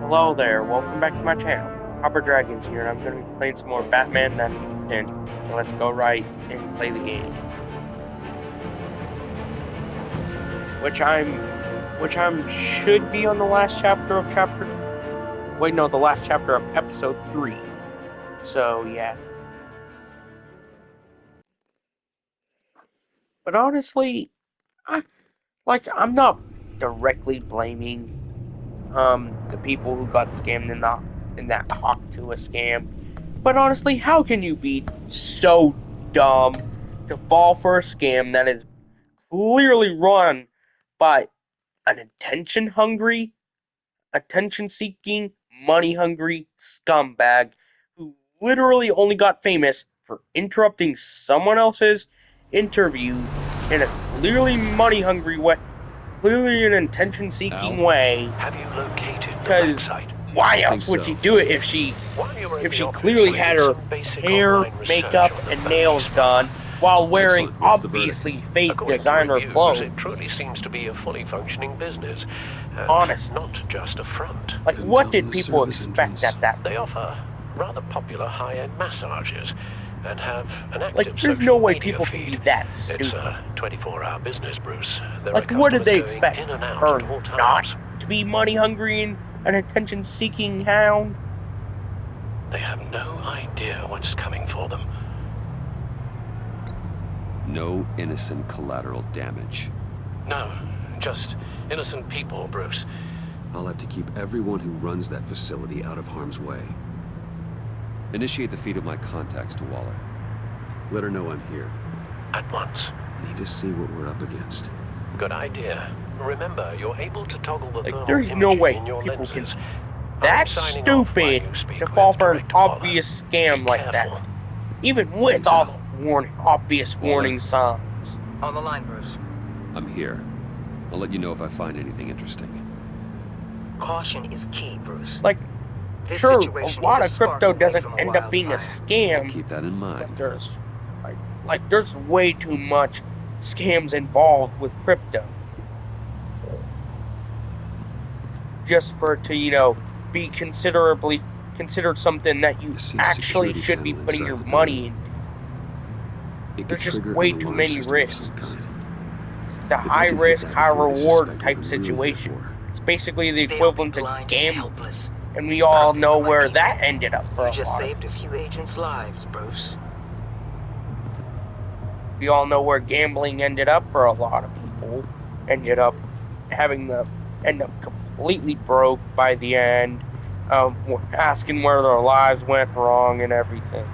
Hello there, welcome back to my channel. Hopper Dragons here, and I'm going to be playing some more Batman 1910. So let's go right and play the game. Which I'm should be on the last chapter of the last chapter of episode 3. So yeah. But honestly, I'm not directly blaming the people who got scammed in that Hawk to a scam. But honestly, how can you be so dumb to fall for a scam that is clearly run by an attention-seeking, money-hungry scumbag who literally only got famous for interrupting someone else's interview in a clearly money-hungry way, clearly an attention-seeking way? Have you located the Because website? why else would she do it if she clearly had her hair, makeup, and nails done while wearing obviously fake designer clothes? It truly seems to be a fully functioning business. Honestly, not just a front. like, what did people expect at that? They offer rather popular high-end massages and have an active Like, there's no way people can be that stupid. It's a 24-hour business, Bruce. Like, what did they expect? Her not to be money-hungry and an attention-seeking hound? They have no idea what's coming for them. No innocent collateral damage. No, just innocent people, Bruce. I'll have to keep everyone who runs that facility out of harm's way. Initiate the feed of my contacts to Waller. Let her know I'm here. At once. I need to see what we're up against. Good idea. Remember, you're able to toggle the thermal there's no imaging way in your people lenses. can... I'm That's signing off while stupid you speak to with fall for an Director Waller. obvious scam Be like that. careful. Even with all the obvious warning signs. On the line, Bruce. I'm here. I'll let you know if I find anything interesting. Caution is key, Bruce. Like, This sure, a situation lot is of far crypto away doesn't from a end up being a wildfire. scam. Keep that in mind. But there's way too much scams involved with crypto. Just for it to, be considered something that you actually should be putting your money in. There's just way too many risks. It's a high risk, high reward type situation. It's basically the equivalent to gambling. And we all know where that ended up for a You just lot. saved a few agents' lives, Bruce. We all know where gambling ended up for a lot of people. Ended up having them end up completely broke by the end, asking where their lives went wrong and everything.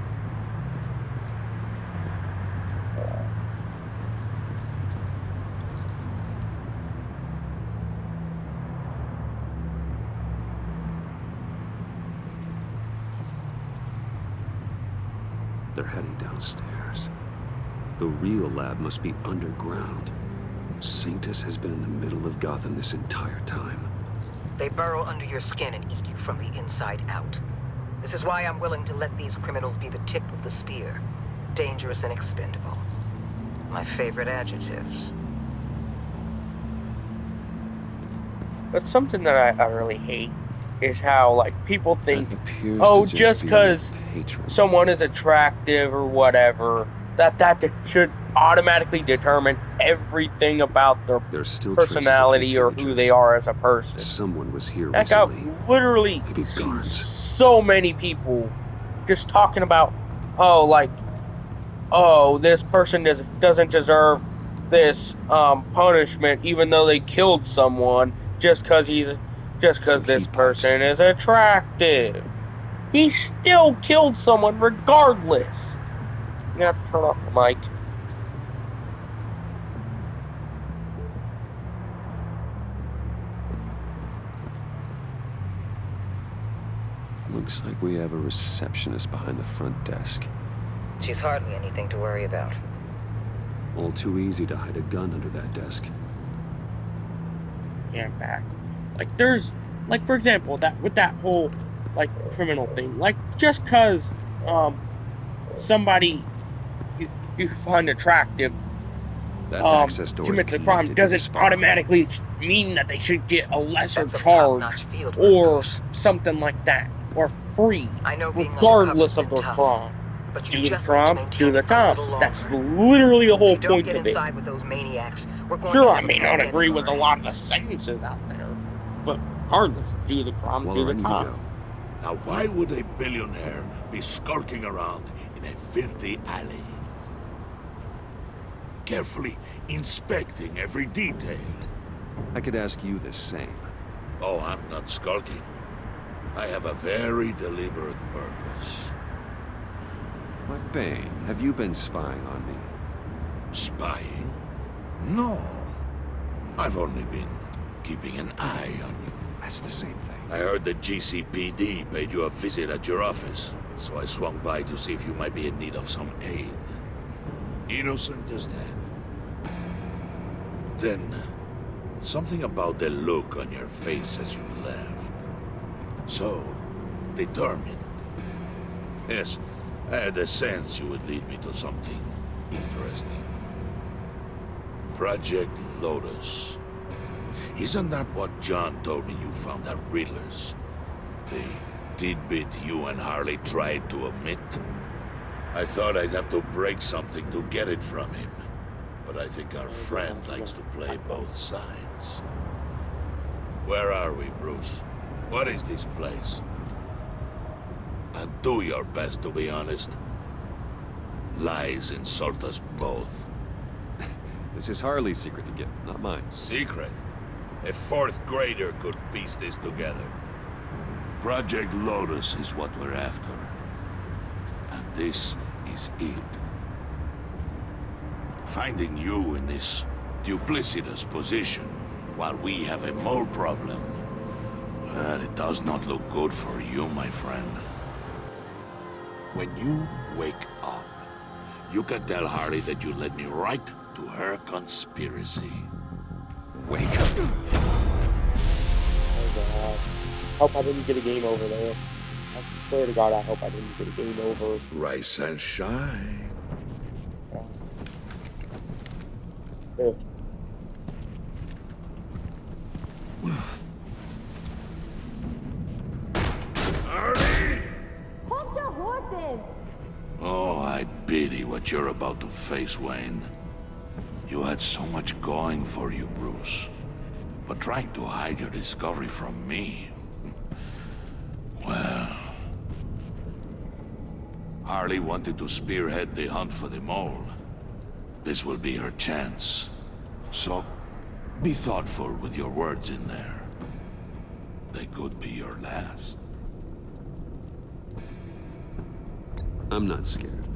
They're heading downstairs. The real lab must be underground. Sanctus has been in the middle of Gotham this entire time. They burrow under your skin and eat you from the inside out. This is why I'm willing to let these criminals be the tip of the spear. Dangerous and expendable. My favorite adjectives. But something that I really hate is how, people think, That appears oh, to just be because hatred. someone is attractive or whatever, that should automatically determine everything about their There's still personality or who they are as a person. Someone was here Like, I've recently. literally Maybe seen guards. so many people just talking about, this person doesn't deserve this punishment, even though they killed someone, just because this person is attractive. He still killed someone regardless. I'm gonna have to turn off the mic. Looks like we have a receptionist behind the front desk. She's hardly anything to worry about. All too easy to hide a gun under that desk. And back. For example, with that whole, criminal thing. Just because, somebody you find attractive That access door is commits a connected crime to doesn't the spa. automatically mean that they should get a lesser That's some charge top-notch field work, or Bruce. something like that, or free, I know being regardless undercover's of been their tough, crime. but you Do the just crime, need to do the maintain it a time. little That's longer. literally the If whole you don't point get of it. inside with those maniacs, we're going Sure, to I have may a not fight agree on with a our lot of the hands. sentences out there, but regardless, do the crime, Well, do I the need to time. go. Now, why would a billionaire be skulking around in a filthy alley? Carefully inspecting every detail. I could ask you the same. Oh, I'm not skulking. I have a very deliberate purpose. But Bane, have you been spying on me? Spying? No. I've only been keeping an eye on you. That's the same thing. I heard the GCPD paid you a visit at your office, so I swung by to see if you might be in need of some aid. Innocent as that. Then, something about the look on your face as you left. So, determined. Yes, I had a sense you would lead me to something interesting. Project Lotus. Isn't that what John told me you found at Riddler's? The tidbit you and Harley tried to omit? I thought I'd have to break something to get it from him. But I think our friend likes to play both sides. Where are we, Bruce? What is this place? And do your best to be honest. Lies insult us both. This is Harley's secret to get, not mine. Secret? A fourth grader could piece this together. Project Lotus is what we're after. And this is it. Finding you in this duplicitous position while we have a mole problem. Well, it does not look good for you, my friend. When you wake up, you can tell Harley that you led me right to her conspiracy. Wake up. Oh god. Hope I didn't get a game over there. I swear to God, I hope I didn't get a game over. Rise and shine. Ugh. Harley! Hold your horses! Oh, I pity what you're about to face, Wayne. You had so much going for you, Bruce. But trying to hide your discovery from me... Well... Harley wanted to spearhead the hunt for the mole. This will be her chance. So, be thoughtful with your words in there. They could be your last. I'm not scared.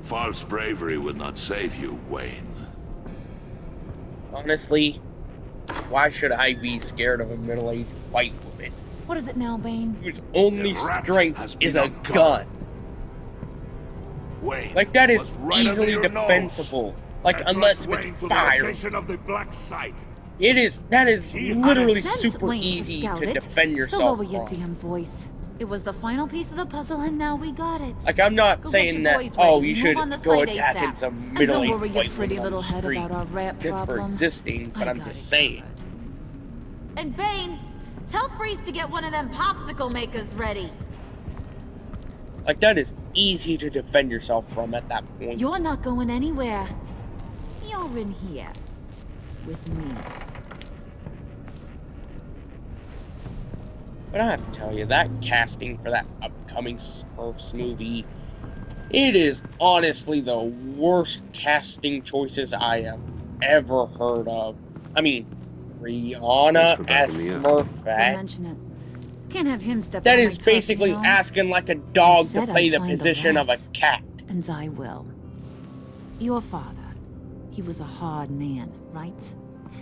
False bravery will not save you, Wayne. Honestly, why should I be scared of a middle-aged white woman What is it now, Bane? whose only The rat strength has is been a uncovered. gun? Wayne Like, that is was right under easily your nose. defensible. Like, That unless brought it's Wayne to the fire. location of the black site. That is He literally Sent super Wayne easy scout to it. defend So yourself lower your from. damn voice. It was the final piece of the puzzle, and now we got it. Like, I'm not Go get saying your that, boys oh, ready. you Move should on the go site attacking ASAP. some And don't worry middle-aged your white pretty woman on little the head street about our rat just for problem. existing, but I I'm got just it saying. covered. And Bane, tell Freeze to get one of them popsicle makers ready. Like, that is easy to defend yourself from at that point. You're not going anywhere. You're in here. With me. But I have to tell you, that casting for that upcoming Smurfs movie, it is honestly the worst casting choices I have ever heard of. I mean, Thanks Rihanna for as backing me up. Don't Smurfette. mention it. Can't have him step That on is my turf, basically you know? asking like a dog to said play I'd the find the position of a rats. cat. And I will. Your father. He was a hard man, right?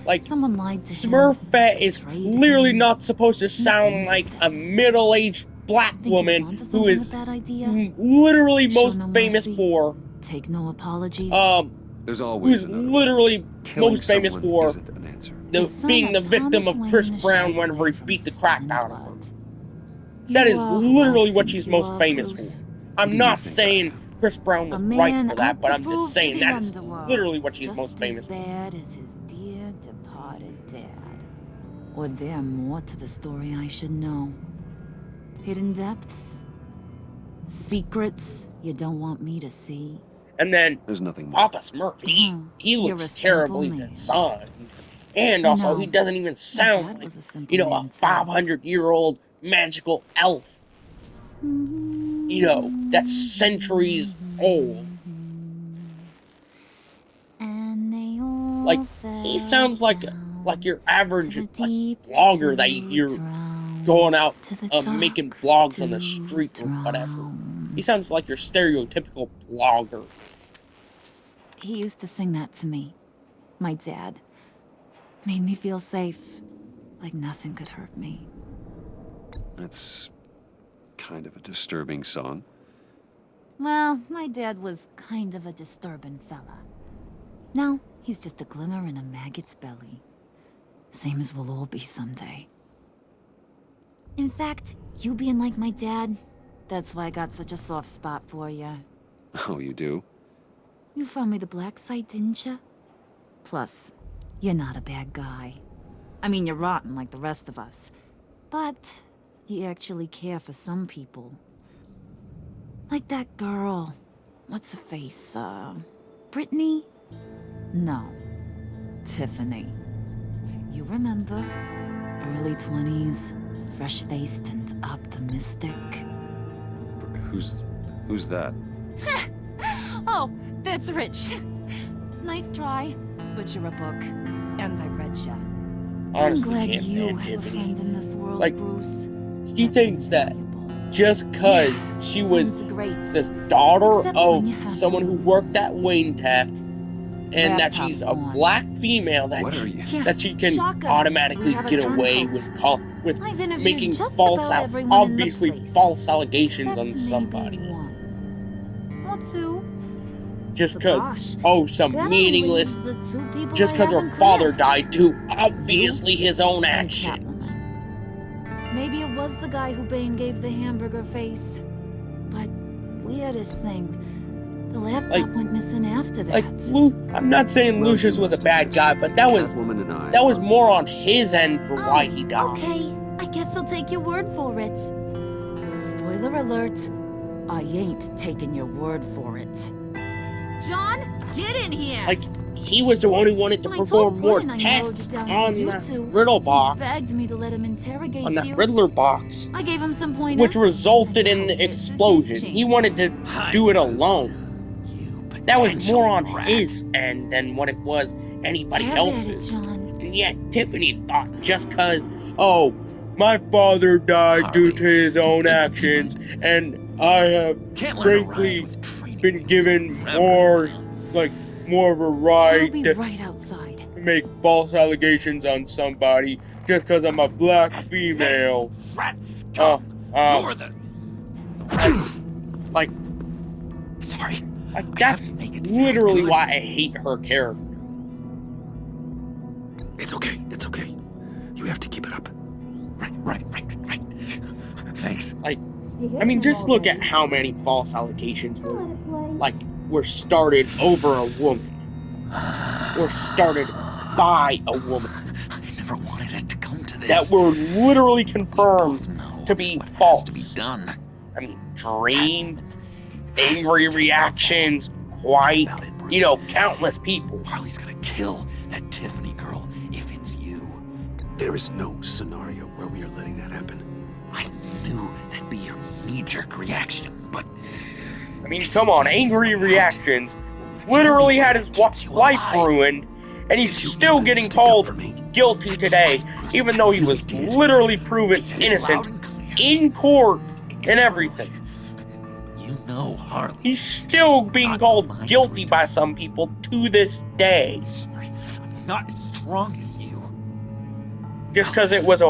Like, Someone lied to him. Smurfette is betrayed clearly him. not supposed to sound like a middle-aged black Think he was woman onto who something is with that idea? literally Show most no famous mercy? for Take no apologies. There's always who's another way. literally Killing most famous someone for isn't an answer. son being the of victim Thomas of Chris Wayne Brown shies whenever away he from beat the crap spilling out of blood. him. That You is are who I literally what think she's you most are, famous Bruce. for. Who I'm do you not think I saying am? Chris Brown was A right man for that, out but to I'm prove just to saying the that's underworld literally what she's just most famous as for. bad as his dear departed dad. Or there more to the story I should know? Hidden depths? Secrets you don't want me to see? And then There's nothing more. Papa Smurf, he You're looks a terribly simple man. designed. And I also, know. he doesn't even My sound dad like, was a simple a man, too. 500-year-old magical elf. That's centuries old. And they all Like, he sounds like your average vlogger that you hear going out making vlogs on the street or whatever. He sounds like your stereotypical vlogger. He used to sing that to me. My dad. Made me feel safe. Like nothing could hurt me. That's kind of a disturbing song. Well, my dad was kind of a disturbing fella. Now, he's just a glimmer in a maggot's belly. Same as we'll all be someday. In fact, you being like my dad, that's why I got such a soft spot for you. Oh, you do? You found me the black site, didn't you? Plus, you're not a bad guy. I mean, you're rotten like the rest of us. But you actually care for some people. Like that girl. What's her face? Brittany? No. Tiffany. You remember? Early 20s, fresh-faced and optimistic. Who's that? Oh, that's Rich. Nice try, but you're a book, and I read ya. Honestly, I'm glad can't you stand have a Tiffany. friend in this world, Like, Bruce. He That's thinks that invaluable. just because she was Friends the greats. this daughter Except when you of have someone to who lose worked at Wayne Tech, and that Laptop's she's a on. black female that What are you? Yeah, that she can shocker. automatically We have a get away turncoat. with I've interviewed making just false about everyone in the obviously place. false allegations Except on somebody maybe one. Or two. just because Gosh, some that only meaningless leaves the two people just I because her haven't father cleared. died too obviously his own And actions. Maybe it was the guy who Bane gave the hamburger face. But weirdest thing, the laptop went missing after that. I'm not saying Well, Lucius you was a must have bad missed. guy, but that was Catwoman and I are- more on his end for why he died. Okay, I guess I'll take your word for it. Spoiler alert, I ain't taking your word for it. John, get in here! Like, he was the one who wanted to When I told perform more Gordon I narrowed tests it down to on you that two, riddle he box, begged me to let him interrogate on that you. Riddler box, I gave him some pointers. which resulted in and the now this is his explosion. He chance. wanted to do it alone. That was more on rat. his end than what it was anybody Have at it, else's. John. And yet, Tiffany thought just because, oh, my father died due to his own actions, and I have frankly been given more of a I'll right be to right outside. make false allegations on somebody just because I'm a black female. Rats, come. You're the Like, sorry. that's literally why I hate her character. It's okay. It's okay. You have to keep it up. Right. Thanks. Like, I mean, just look at how many false allegations were started over a woman. Or started by a woman. I never wanted it to come to this. That were literally confirmed to be false. To be done. I mean, Dream, angry reactions, White, countless people. Harley's gonna kill that Tiffany girl if it's you. There is no scenario where we are letting that happen. I knew that'd be your knee-jerk reaction, but I mean, come on, angry reactions. Literally had his life ruined, and he's still getting called guilty today, even though he was literally proven innocent in court and everything. you know Harley. He's still being called guilty by some people to this day. I'm not as strong as you. Just because it was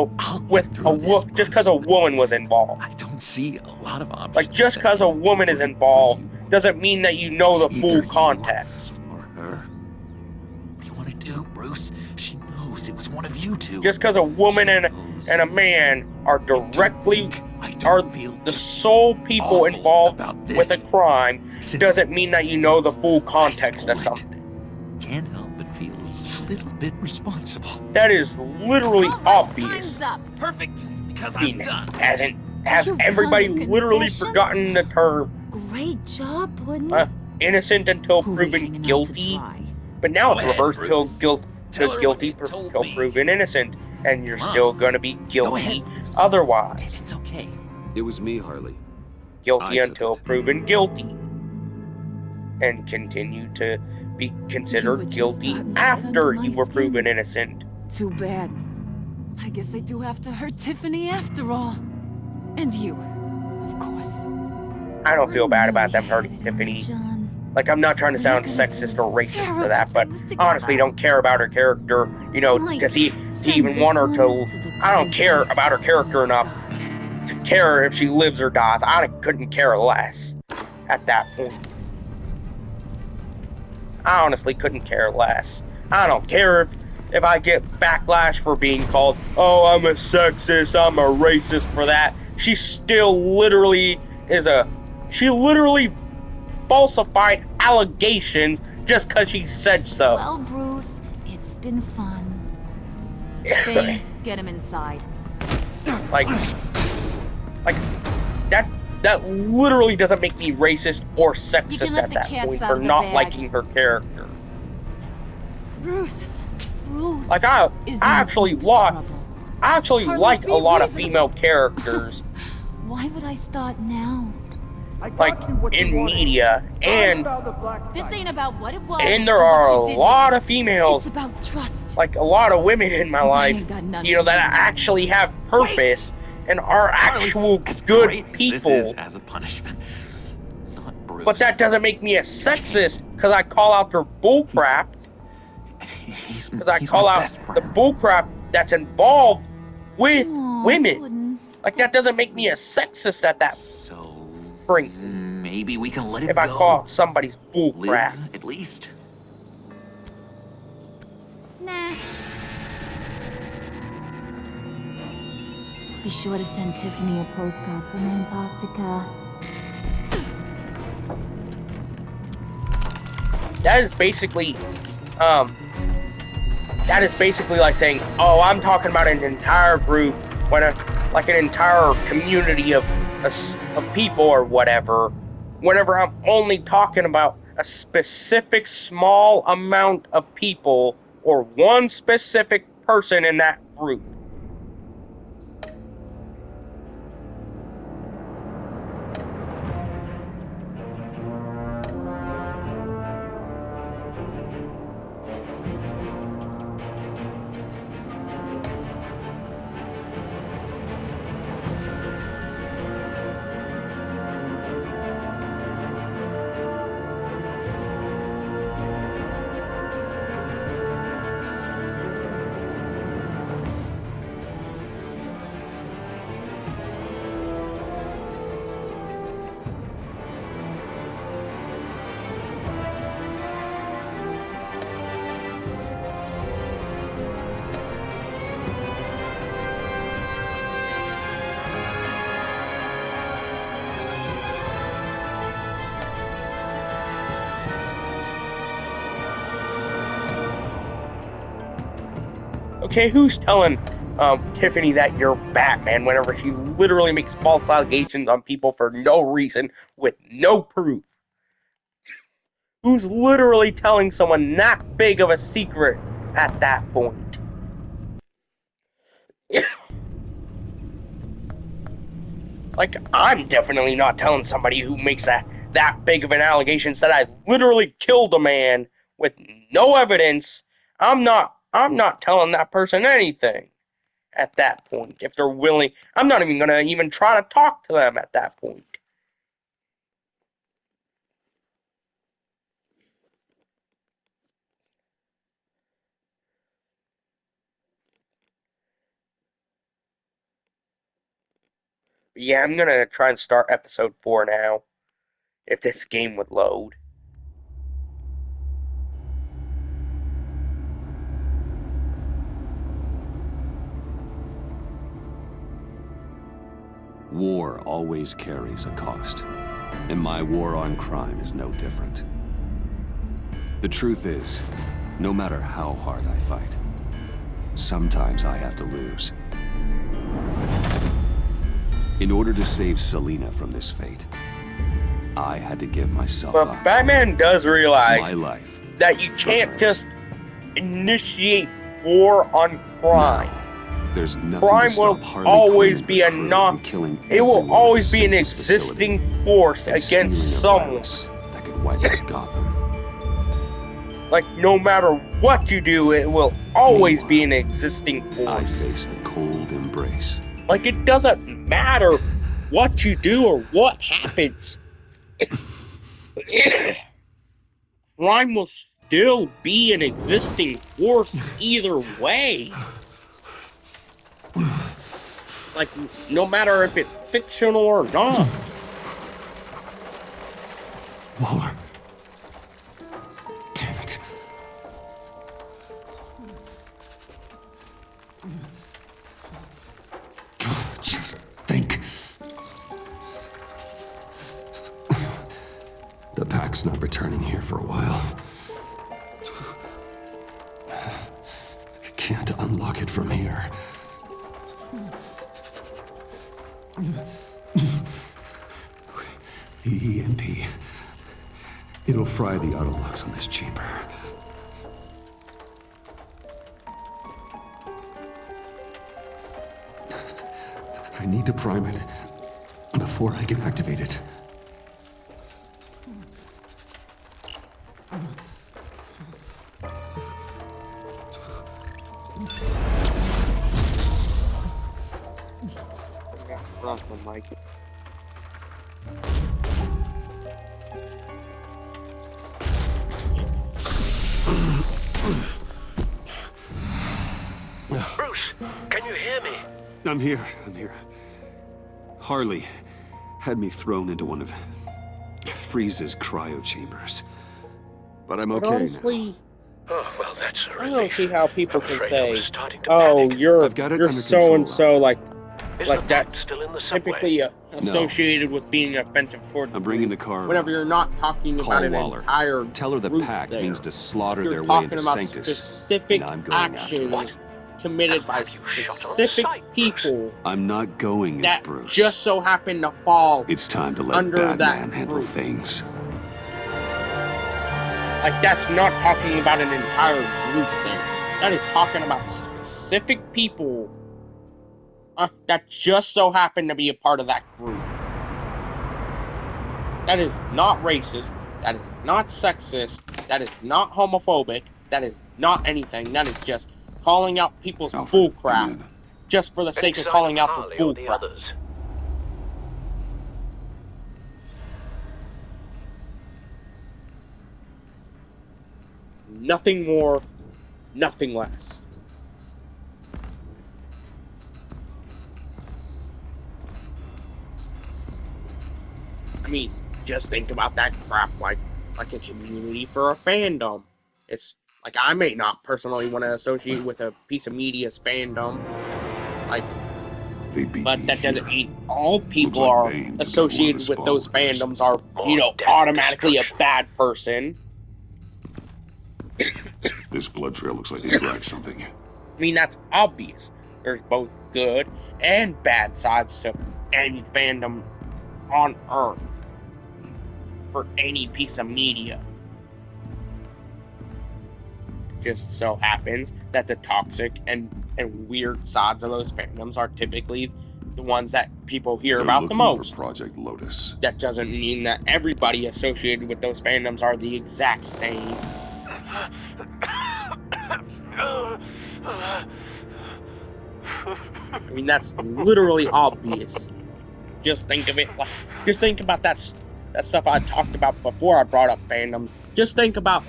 just because a woman was involved. I don't see a lot of options. Like, just because a woman is involved doesn't mean that you know the full context. Or her. What do you want to do, Bruce? She knows it was one of you two. Just because a woman and a man are directly are the sole people involved with a crime doesn't mean that you know the full context of something. Can't help but feel a little bit responsible. That is literally obvious. Time's up. Perfect, because I mean, I'm done. has You everybody kind of literally confession? forgotten the term Great job, Puddin'. innocent until Who we proven hanging out to guilty? dry? But now Go it's ahead, reversed till Bruce. Tell her guilty what you told till me. proven innocent, and you're Come on. still gonna be Go guilty ahead, Bruce. otherwise. It's okay. It was me, Harley. Guilty I took until it. proven guilty, and continue to be You were considered just guilty starting to get after under my you were skin. proven innocent. Too bad. I guess I do have to hurt Tiffany after all. And you, of course. I don't feel I bad knew about we them had hurting it in Tiffany. there, John. Like, I'm not trying to We're sound gonna sexist do or racist for terrible that, but things honestly, together. don't care about her character, you know, Like, to send even want her this to. one the I don't cold care ice about her box in character the enough sky. to care if she lives or dies. I couldn't care less at that point. I honestly couldn't care less. I don't care if I get backlash for being called, oh, I'm a sexist, I'm a racist for that. She still literally she literally falsified allegations just because she said so. Well, Bruce, it's been fun. Faye, get him inside. like that literally doesn't make me racist or sexist let at the that cats point out for of the not bag. liking her character. Bruce. Like I is in actually deep like trouble. I actually Harley, like be a lot of reasonable. female characters Why would I start now? like in media, and This ain't about what it was. there or what are you a did lot with of it. females, It's about trust. like a lot of women in my And I life, ain't got none you know, for that you. actually have purpose and are actual as good great as people. This is as a punishment. Not Bruce. But that doesn't make me a sexist because I call out their bullcrap. He's Because I he's call my out best the friend. bullcrap that's involved with Aw, women. Puddin'. Like that doesn't make me a sexist at that So frame. maybe we can let him If I go. call out somebody's bullcrap. Live at least. Nah. Be sure to send Tiffany a postcard from Antarctica. That is basically like saying, oh, I'm talking about an entire group, like an entire community of people or whatever, whenever I'm only talking about a specific small amount of people or one specific person in that group. Okay, who's telling Tiffany that you're Batman whenever she literally makes false allegations on people for no reason with no proof? Who's literally telling someone that big of a secret at that point? Like, I'm definitely not telling somebody who makes that big of an allegation that I literally killed a man with no evidence. I'm not telling that person anything at that point. If they're willing, I'm not even gonna even try to talk to them at that point. But yeah, I'm gonna try and start episode 4 now. If this game would load. War always carries a cost, and my war on crime is no different. The truth is, no matter how hard I fight, sometimes I have to lose. In order to save Selina from this fate, I had to give myself But up. Batman does realize My life that you can't hers. just initiate war on crime. No, there's nothing Crime to stop will Harley always Quinn be and her crew from enough. killing It will everyone at always the be an Sanctus facility existing force and against stealing a someone. virus that could wipe out Gotham. Like, no matter what you do, it will always be an Meanwhile, existing I force. face the cold embrace. Like, it doesn't matter what you do or what happens. Crime will still be an existing force either way. Like, no matter if it's fictional or not. Waller. Damn it. Just think. The pack's not returning here for a while. Can't unlock it from here. The EMP. It'll fry the auto locks on this chamber. I need to prime it before I can activate it. Bruce, can you hear me? I'm here. Harley had me thrown into one of Freeze's cryo chambers. But I'm But okay honestly, Oh, well, that's a I relief. don't see how people I'm can afraid I was say, starting to "Oh, panic. you're I've got it under so control, and so," like Is the pack that's still in the subway? typically associated with being offensive toward. I'm bringing the car Whenever around. you're not talking Call about an Waller. entire Tell her the group pact there. means to slaughter You're their way talking into about Sanctus. specific And I'm going after actions it. committed by You shot on specific sight, Bruce. people I'm not going as that Bruce. just so happen to fall It's time to let under that Batman handle group. things. Like, that's not talking about an entire group there. That is talking about specific people that just so happen to be a part of that group. That is not racist. That is not sexist. That is not homophobic. That is not anything. That is just calling out people's Alfred, bullcrap I'm in. just for the Any sake of sign calling out Harley for or the bullcrap. others? Nothing more, nothing less. I mean, just think about that crap like a community for a fandom. It's like, I may not personally want to associate with a piece of media's fandom, like, They beat but me that doesn't here. mean all people like are Bane took out one of associated the with those spawn fandoms are, More death and automatically a destruction. bad person. This blood trail looks like they dragged something. I mean, that's obvious. There's both good and bad sides to any fandom on Earth for any piece of media. Just so happens that the toxic and weird sides of those fandoms are typically the ones that people hear They're about the looking most. for Project Lotus. That doesn't mean that everybody associated with those fandoms are the exact same. I mean, that's literally obvious. Just think of it like, just think about that stuff I talked about before I brought up fandoms. Just think about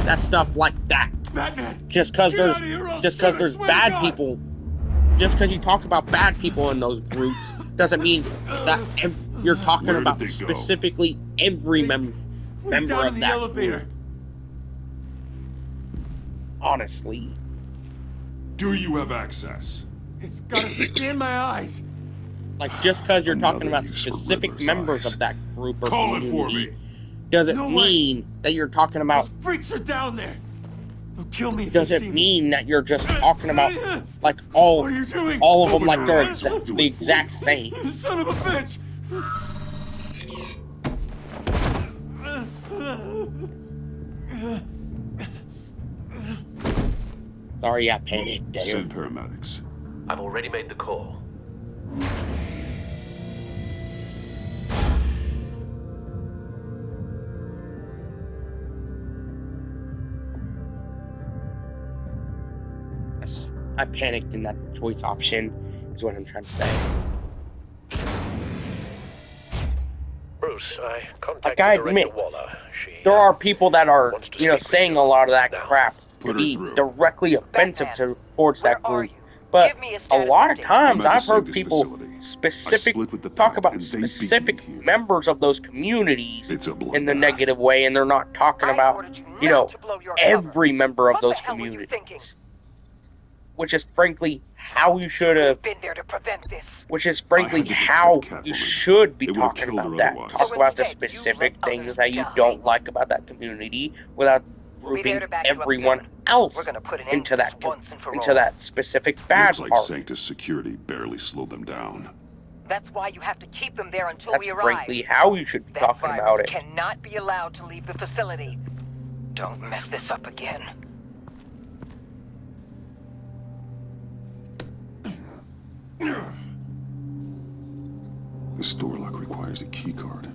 that stuff like that. Batman! Just because Get there's out of here, I'll just shoot, because I there's swear to bad God! people, just because you talk about bad people in those groups doesn't mean that you're talking Where did about they go? specifically every We're member down of in the that elevator. group. Honestly, Do you have access? It's got to scan my eyes. Like, just because you're talking Another about use for specific Riddler's members eyes. of that group or Call it for community me. doesn't No way. mean that you're talking about. Those freaks are down there. They'll kill me if they see Doesn't me. mean that you're just talking about like all What are you doing? of them Open like her they're eyes. the exact same. You son of a bitch! Sorry, I panicked. Send paramedics. I've already made the call. I panicked in that choice option, is what I'm trying to say. Bruce, I Like, contacted I Director admit, Waller. She, there are people that are, wants to you know, speak with saying you. a lot of that Now. crap to Put her be through. directly offensive towards that Where are group. you? But Give me a a status lot of update. times I'm at I've the heard Sanctus people facility. I specific split with the talk Pact, about and they beat me specific here. members of those communities It's a in the bloodbath. negative way, and they're not talking I about, ordered you you not know, to blow your cover. every member of What the those hell were you thinking? communities. Which is frankly how you should have. You've been there to prevent this. Which is I frankly had to how protect you Catwoman. should be They would have talking killed her about that. otherwise. Talk So about the instead, you specific let things others that you die. don't like about that community without We'll be grouping there to back you up everyone soon. else We're gonna put an end into to this that once and for into all. that specific bad Looks like part. Sanctus security barely slowed them down. That's why you have to keep them there until That's we arrive. frankly how you should be That talking virus about it. cannot be allowed to leave the facility. Don't mess this up again. This door lock requires a key card.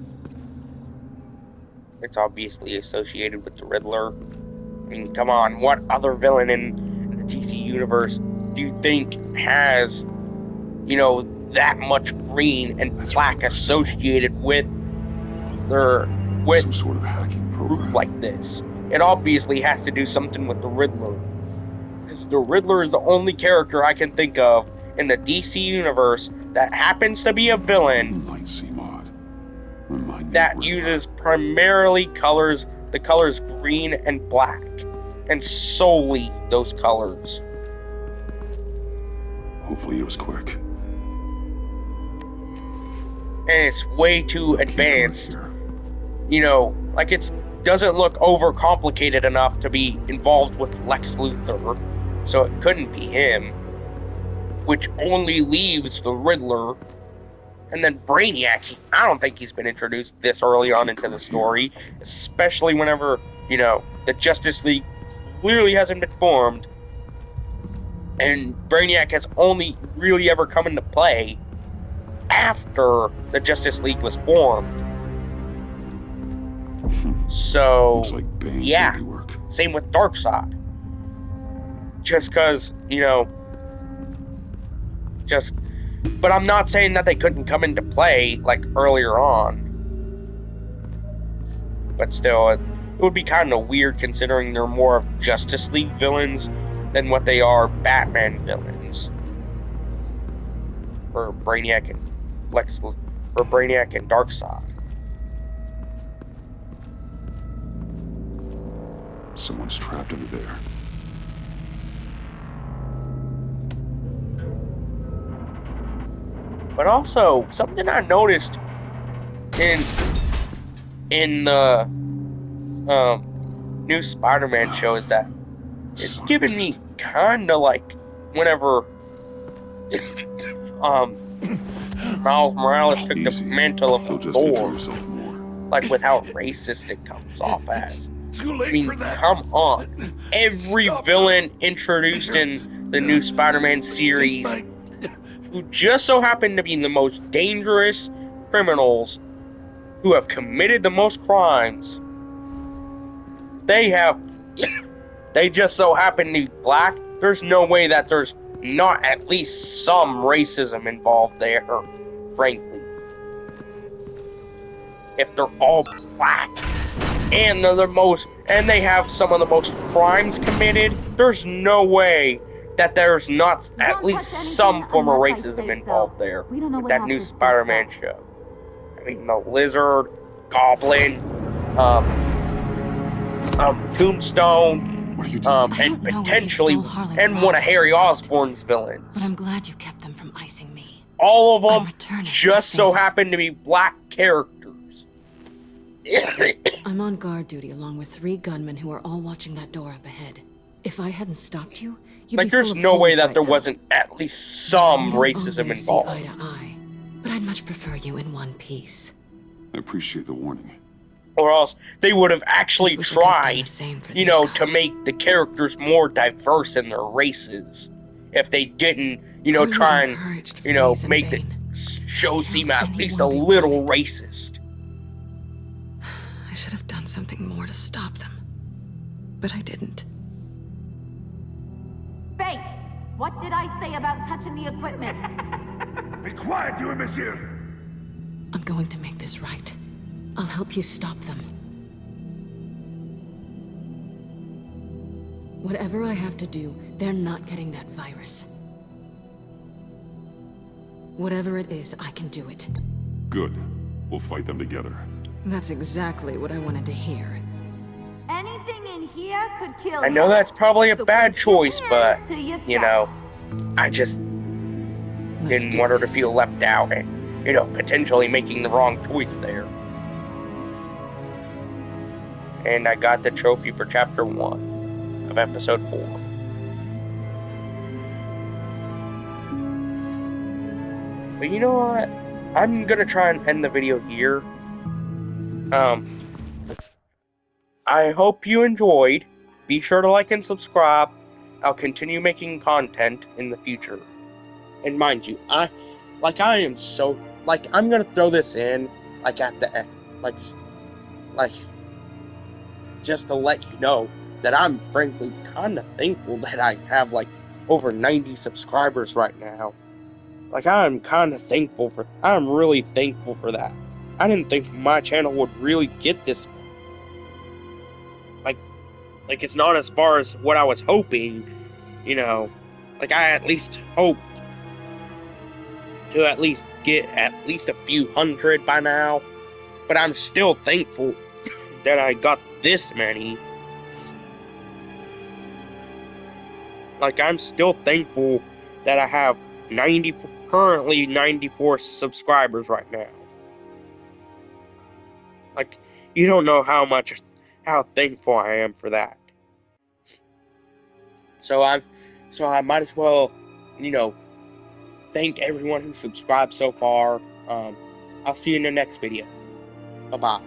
It's obviously associated with the Riddler. I mean, come on, what other villain in the DC universe do you think has, you know, that much green and That's black Riddler. associated with their Some sort of hacking group program. like this? It obviously has to do something with the Riddler. Because the Riddler is the only character I can think of in the DC universe that happens to be a villain Might seem odd. Remind me that of Riddler. uses primarily the colors green and black, and solely those colors. Hopefully it was quick. And it's way too Key card advanced. here. You know, like it doesn't look overcomplicated enough to be involved with Lex Luthor, so it couldn't be him. Which only leaves the Riddler. And then Brainiac, I don't think he's been introduced this early on into the story, especially whenever, you know, the Justice League clearly hasn't been formed, and Brainiac has only really ever come into play after the Justice League was formed. So, Looks like Bane's yeah, handiwork. same with Darkseid. Just because, you know, but I'm not saying that they couldn't come into play, like, earlier on. But still, it would be kind of weird considering they're more of Justice League villains than what they are Batman villains. For Brainiac and Darkseid. Someone's trapped under there. But also, something I noticed in the new Spider-Man show is that it's giving me kind of like whenever Miles Morales took the mantle of You'll just get to Thor, yourself more. like with how racist it comes off as. Too I late mean, for that. come on. Every Stop. villain introduced in the new Spider-Man series Take who just so happen to be the most dangerous criminals who have committed the most crimes, they just so happen to be black. There's no way that there's not at least some racism involved there, frankly. If they're all black and they have some of the most crimes committed, there's no way that there's not at least some form of racism involved there with that new Spider-Man show. I mean, the Lizard, Goblin, Tombstone, What are you doing? and potentially, and one of Harry Osborn's villains. But I'm glad you kept them from icing me. All of them returning just the so favor. happen to be black characters. I'm on guard duty along with 3 gunmen who are all watching that door up ahead. If I hadn't stopped you, you'd Like, be there's full of no way holes that right there now. wasn't at least some We don't racism always see eye involved. to eye, but I'd much prefer you in one piece. I appreciate the warning. Or else they would have actually Just wish I could have done tried, the same for you these know, to guys. make the characters more diverse in their races. If they didn't, you know, Only try and, encouraged you know, fleas and make the bane. show Killed seem at least a anyone they little wanted. racist. I should have done something more to stop them, but I didn't. Fake! What did I say about touching the equipment? Be quiet, you imbecile! I'm going to make this right. I'll help you stop them. Whatever I have to do, they're not getting that virus. Whatever it is, I can do it. Good. We'll fight them together. That's exactly what I wanted to hear. Anything in here could kill I know you. that's probably a So bad keep your choice, but, hands to yourself. you know, I just Let's didn't do want her to this. feel left out and, you know, potentially making the wrong choice there. And I got the trophy for Chapter 1 of Episode 4. But you know what? I'm gonna try and end the video here. I hope you enjoyed. Be sure to like and subscribe. I'll continue making content in the future. And mind you, I'm gonna throw this in, like, at the end. Like, just to let you know that I'm frankly kind of thankful that I have, like, over 90 subscribers right now. Like, I'm really thankful for that. I didn't think my channel would really get this. Like, it's not as far as what I was hoping, you know. Like, I at least hoped to at least get at least a few hundred by now. But I'm still thankful that I got this many. Like, I'm still thankful that I have currently 94 subscribers right now. Like, you don't know how thankful I am for that. So I might as well, you know, thank everyone who subscribed so far. I'll see you in the next video. Bye-bye.